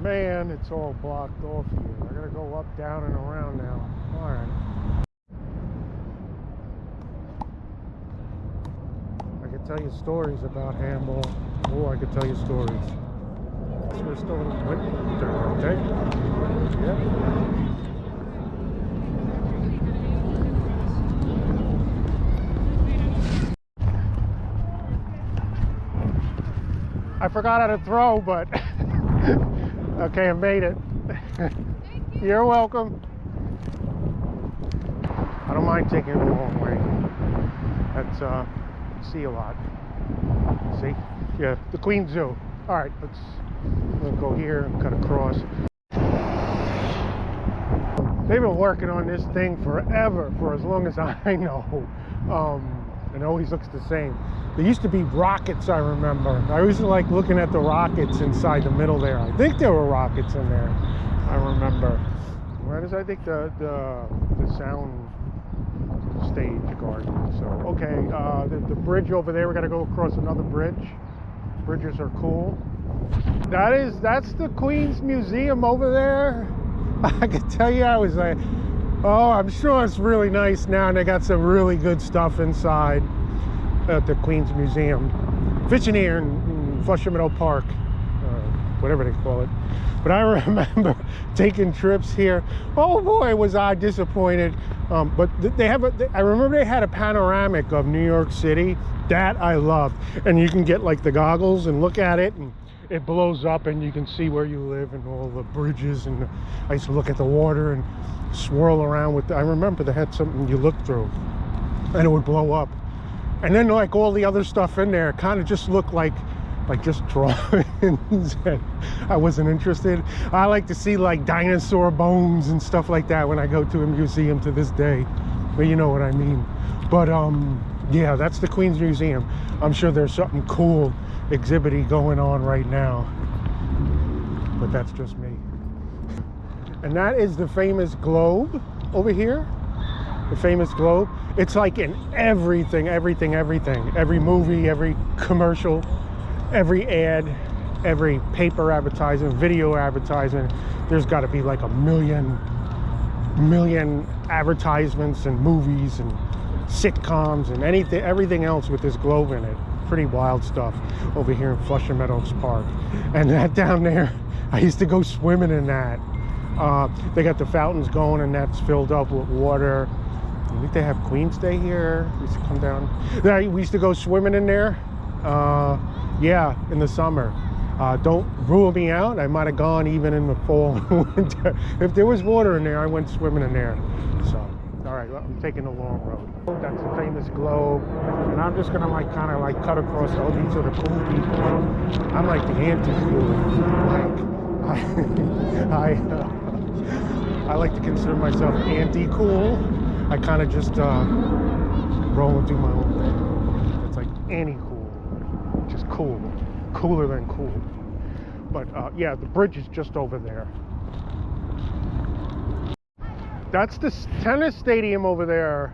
man, it's all blocked off here. I gotta go up, down, and around now. All right. I could tell you stories about handball. Oh, I could tell you stories. We're still in winter, okay? Yep. I forgot how to throw, but okay, I made it. You're welcome. I don't mind taking it the long way. That's see a lot. See? Yeah, the Queen Zoo. All right, we'll go here and cut across. They've been working on this thing forever, for as long as I know. It always looks the same. There used to be rockets, I remember. I used to like looking at the rockets inside the middle there. I think there were rockets in there. I remember. Where is I think the sound stage garden. So okay, the bridge over there. We got to go across another bridge. Bridges are cool. That's the Queen's Museum over there. I can tell you, I was like, oh, I'm sure it's really nice now, and they got some really good stuff inside at the Queen's Museum. Fishing here in Flushing Meadow Park, whatever they call it. But I remember taking trips here. Oh boy, was I disappointed. But I remember they had a panoramic of New York City. That I loved. And you can get like the goggles and look at it, and it blows up and you can see where you live and all the bridges. And I used to look at the water and swirl around with I remember they had something you look through and it would blow up. And then like all the other stuff in there kind of just looked like just drawings. I wasn't interested. I like to see like dinosaur bones and stuff like that when I go to a museum to this day. But you know what I mean. But yeah, that's the Queen's Museum. I'm sure there's something cool exhibiting going on right now. But that's just me. And that is the famous globe over here. The famous globe. It's like in everything. Every movie, every commercial, every ad, every paper advertisement, video advertisement. There's got to be like a million advertisements and movies and sitcoms and everything else with this globe in it. Pretty wild stuff over here in Flushing Meadows Park. And that down there, I used to go swimming in that. They got the fountains going and that's filled up with water. I think they have Queen's Day here. We used to come down. We used to go swimming in there. Yeah, in the summer. Don't rule me out. I might have gone even in the fall and winter. If there was water in there, I went swimming in there. So, all right, well, I'm taking the long road. That's the famous globe. And I'm just gonna like kind of like cut across. Oh, these are the cool people. I'm like the anti-cool. I like to consider myself anti-cool. I kind of just roll and do my own thing. It's like anti-cool, just cool, cooler than cool. But yeah, the bridge is just over there. That's the tennis stadium over there.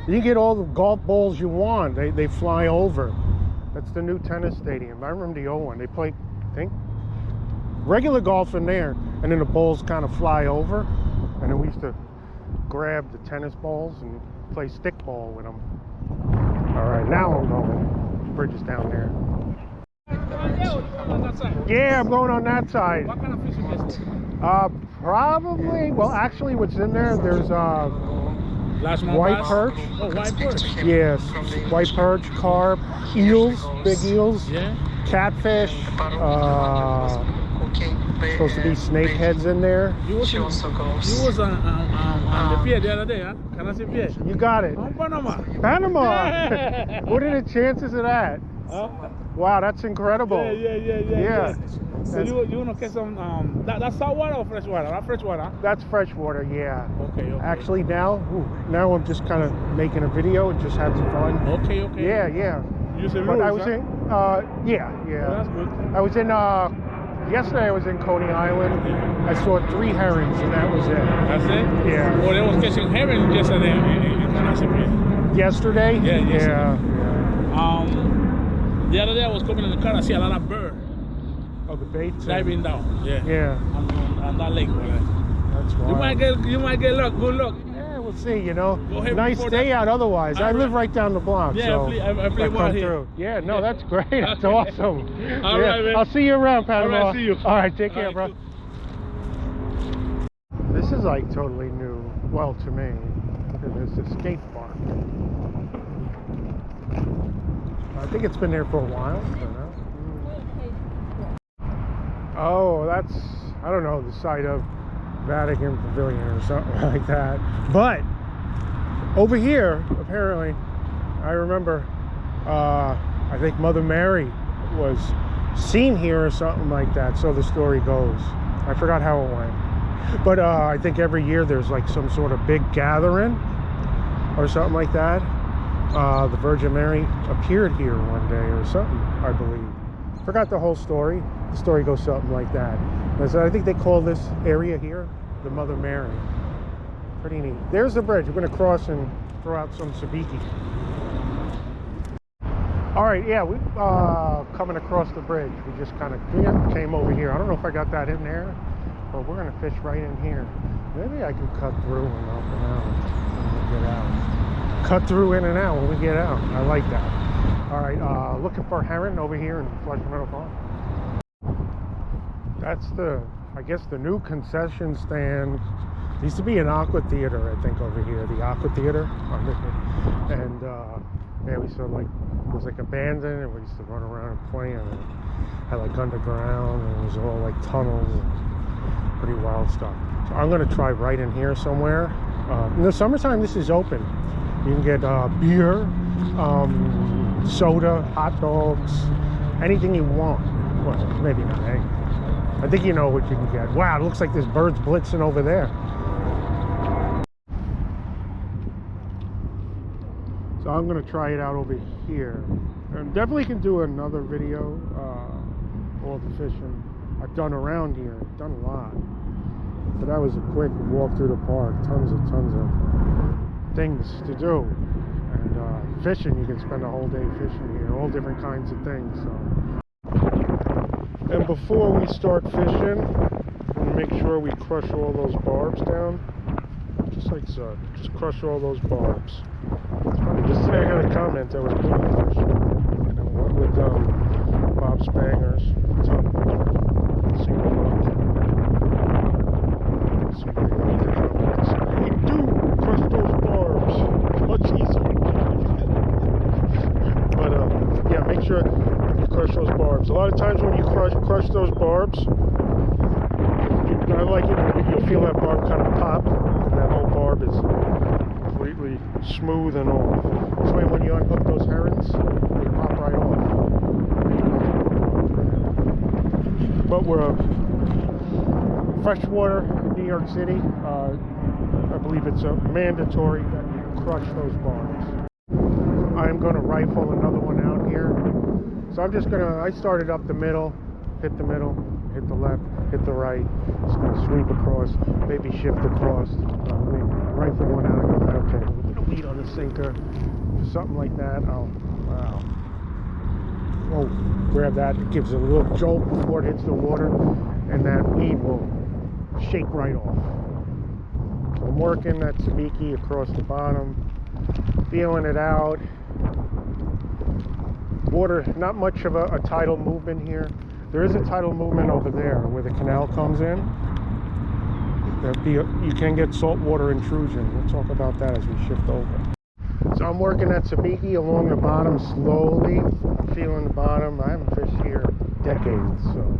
You get all the golf balls you want. They fly over. That's the new tennis stadium. I remember the old one. They play, I think, regular golf in there, and then the balls kind of fly over. And then we used to grab the tennis balls and play stickball with them. All right, now I'm going. The bridge is down there. Yeah, I'm going on that side. What kind of fish is this? Probably, well, actually what's in there, there's white perch. Oh, white perch. Yes, white perch, carp, eels, big eels, Yeah. catfish, supposed to be snake heads in there. You was on the pier the other day, huh? Can I see pier? You got it. On Panama. Panama! Yeah. What are the chances of that? Huh? Wow, that's incredible. Yeah. So you want to get some, that's salt water or fresh water? Not fresh water? That's fresh water, yeah. Okay. Actually now I'm just kind of making a video and just having fun. Okay. Yeah. You said But rules, I was huh? in, yeah. Oh, that's good. I was in, yesterday I was in Coney Island. I saw 3 herons and that was it. That's it? Yeah. Oh, they was catching herring yesterday in Canasipia. Yesterday? Yeah. The other day I was coming in the car, I see a lot of birds. the baits. Diving down. Yeah. Yeah. On that lake over there. That's wild. You might get luck. Good luck. Yeah, we'll see. You know, Go ahead nice before day that. out. Otherwise, I live right down the block. Yeah, so I play come ball here. through. Yeah, no, that's great. That's awesome. All right, man. I'll see you around, Panama. All right, see you. All right, take care, All bro. right, This is like totally new. Well, to me, look at this. A skate park. I think it's been there for a while. I don't know. Oh, that's, I don't know, the site of Vatican Pavilion or something like that. But over here, apparently, I remember, I think Mother Mary was seen here or something like that. So the story goes. I forgot how it went. But I think every year there's like some sort of big gathering or something like that. The Virgin Mary appeared here one day or something, I believe. Forgot the whole story. The story goes something like that. So I think they call this area here the Mother Mary. Pretty neat. There's the bridge. We're going to cross and throw out some sabiki. All right, yeah, we coming across the bridge. We just kind of came over here. I don't know if I got that in there, but we're going to fish right in here. Maybe I can cut through and up and out when we get out. Cut through in and out when we get out. I like that. All right, looking for herring over here in Flush Meadow Farm. That's the, I guess, the new concession stand. There used to be an aqua theater, I think, over here. The aqua theater. And yeah, we saw like, it was like abandoned, and we used to run around and play, and it had like underground, and it was all like tunnels and pretty wild stuff. So I'm gonna try right in here somewhere. In the summertime, this is open. You can get beer, soda, hot dogs, anything you want. Well, maybe not anything. I think you know what you can get. Wow, it looks like there's birds blitzing over there. So I'm gonna try it out over here. And definitely can do another video, all the fishing I've done around here. I've done a lot. But that was a quick walk through the park. Tons of things to do. And fishing, you can spend a whole day fishing here. All different kinds of things. So. And before we start fishing, I'm gonna make sure we crush all those barbs down. Just like so. Just crush all those barbs. It's funny, just today I had a comment that was booty fishing. You know, what with Bob Spangers. What's up? See what luck. See what you like to comment to say. Hey dude, crush those barbs. It's much easier. But yeah, make sure you crush those barbs. A lot of times when you crush those barbs, I like it, you'll feel that barb kind of pop, and that whole barb is completely smooth and off. This way when you unhook those herons, they pop right off. But we're freshwater, New York City. I believe it's mandatory that you crush those barbs. I'm going to rifle another one out here. So I'm just going to, I started up the middle, hit the middle, hit the left, hit the right. Just going to sweep across, maybe shift across. Let me rifle one out and go, okay, a little bit of weed on the sinker, something like that. Oh, wow. Oh, grab that. It gives it a little jolt before it hits the water, and that weed will shake right off. So I'm working that sabiki across the bottom, feeling it out. Water, not much of a tidal movement here. There is a tidal movement over there where the canal comes in. You can get saltwater intrusion. We'll talk about that as we shift over. So I'm working that sabiki along the bottom slowly. I'm feeling the bottom. I haven't fished here decades, so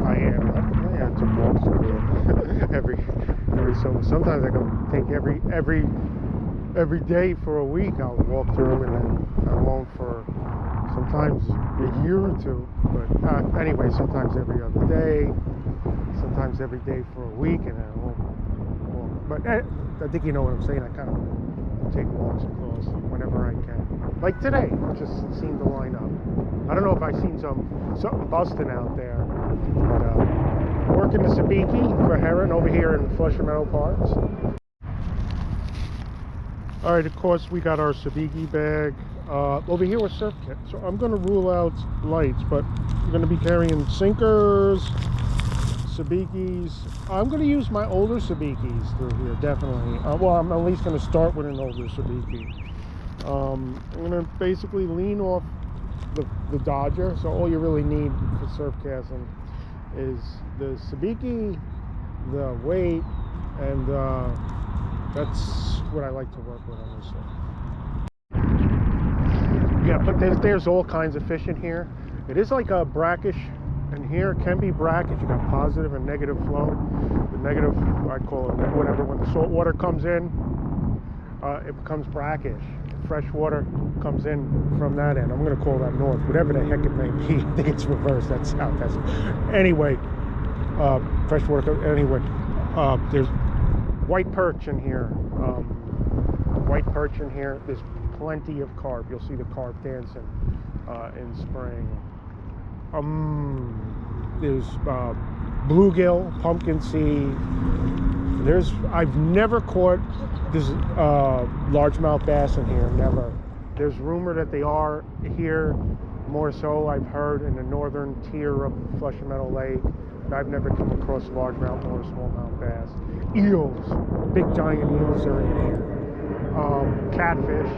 I am. I have to walk through it every summer. Sometimes I can take every day for a week. I'll walk through, and then I won't for sometimes a year or two. But anyway, sometimes every other day, sometimes every day for a week, and then I won't walk. But I think you know what I'm saying. I kind of take walks across whenever I can. Like today, it just seemed to line up. I don't know if I seen something busting out there, but working the sabiki for herring over here in Flush Meadow Parks. All right, of course we got our sabiki bag over here with surf kit. So I'm going to rule out lights, but I'm going to be carrying sinkers, sabikis. I'm going to use my older sabikis through here, definitely. Well, I'm at least going to start with an older sabiki. I'm going to basically lean off the Dodger. So all you really need for surf casting is the sabiki, the weight, and that's what I like to work with on this stuff. Yeah, but there's all kinds of fish in here. It is like a brackish, and here it can be brackish. You got positive and negative flow. The negative, I call it whatever. When the salt water comes in, it becomes brackish. Fresh water comes in from that end. I'm going to call that north, whatever the heck it may be. I think it's reversed. That's south. That's anyway. Fresh water. Anyway, there's white perch in here. White perch in here. There's plenty of carp. You'll see the carp dancing in spring. There's bluegill, pumpkin sea. I've never caught this largemouth bass in here. Never. There's rumor that they are here. More so, I've heard in the northern tier of Flushing Meadow Lake. I've never come across largemouth or smallmouth bass. Eels, big giant eels are in here. Catfish,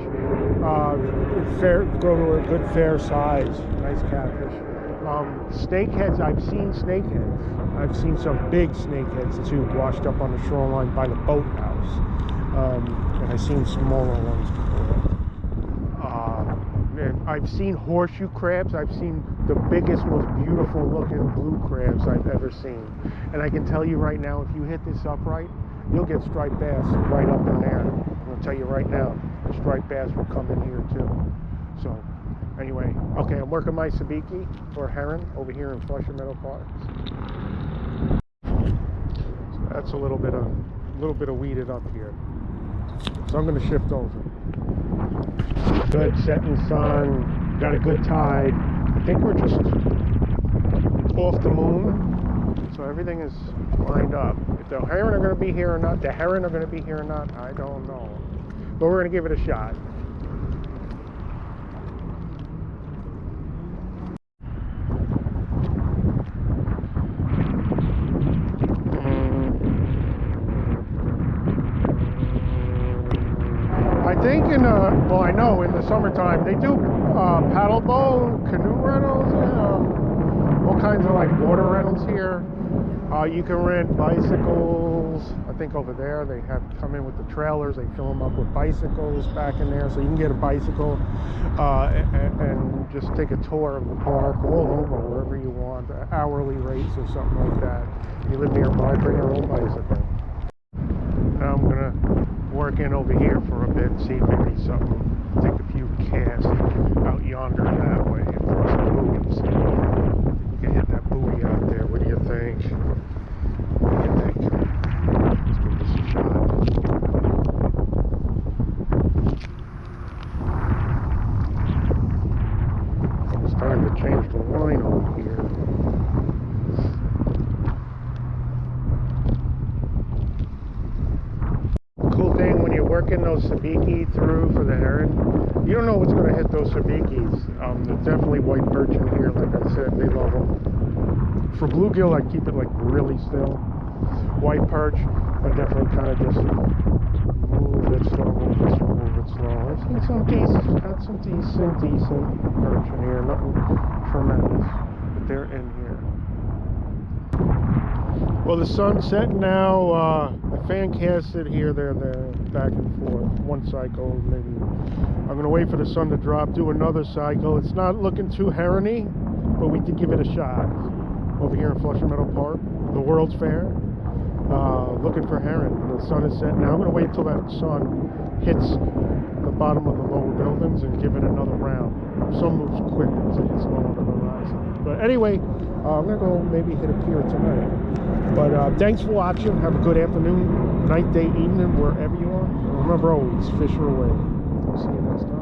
grow to a good fair size, nice catfish. Snakeheads, I've seen snakeheads. I've seen some big snakeheads too, washed up on the shoreline by the boathouse. And I've seen smaller ones before. I've seen horseshoe crabs. I've seen the biggest, most beautiful looking blue crabs I've ever seen. And I can tell you right now, if you hit this up right, you'll get striped bass right up in there. I'm going to tell you right now, the striped bass will come in here too. So anyway, okay, I'm working my sabiki for herring over here in Flushing Meadow Park. So that's a little bit of weeded up here. So I'm going to shift over. Good setting sun, got a good tide. I think we're just off the moon, so everything is lined up. If the heron are going to be here or not, I don't know. But we're going to give it a shot. I think well, I know in the summertime they do paddle boat, canoe rentals, all kinds of like water rentals here. You can rent bicycles. I think over there they have come in with the trailers. They fill them up with bicycles back in there, so you can get a bicycle and just take a tour of the park all over, wherever you want, hourly rates or something like that. You live nearby, bring your own bicycle. Now I'm gonna work in over here for a bit, see maybe something, take a few casts out yonder that way and throw some buoys. You can hit that buoy out there. What do you think? What do you think? Let's give this a shot. It's time to change the line over here. Working those sabiki through for the heron, you don't know what's going to hit those sabikis. There's definitely white perch in here, like I said, they love them. For bluegill, I keep it like really still. White perch, I definitely kind of just move it slow, move it slow. I've seen some decent perch in here, nothing tremendous, but they're in here. Well, the sun's setting now. I fan casted here, there, back and forth. One cycle, maybe. I'm going to wait for the sun to drop, do another cycle. It's not looking too herony, but we did give it a shot. Over here in Flushing Meadow Park, the World's Fair, looking for heron. The sun is setting now. I'm going to wait until that sun hits the bottom of the lower buildings and give it another round. Sun moves quick once it hits low on the horizon. But anyway, I'm going to go maybe hit a pier tonight. But thanks for watching. Have a good afternoon, night, day, evening, wherever you are. Remember always, fish are away. See you next time.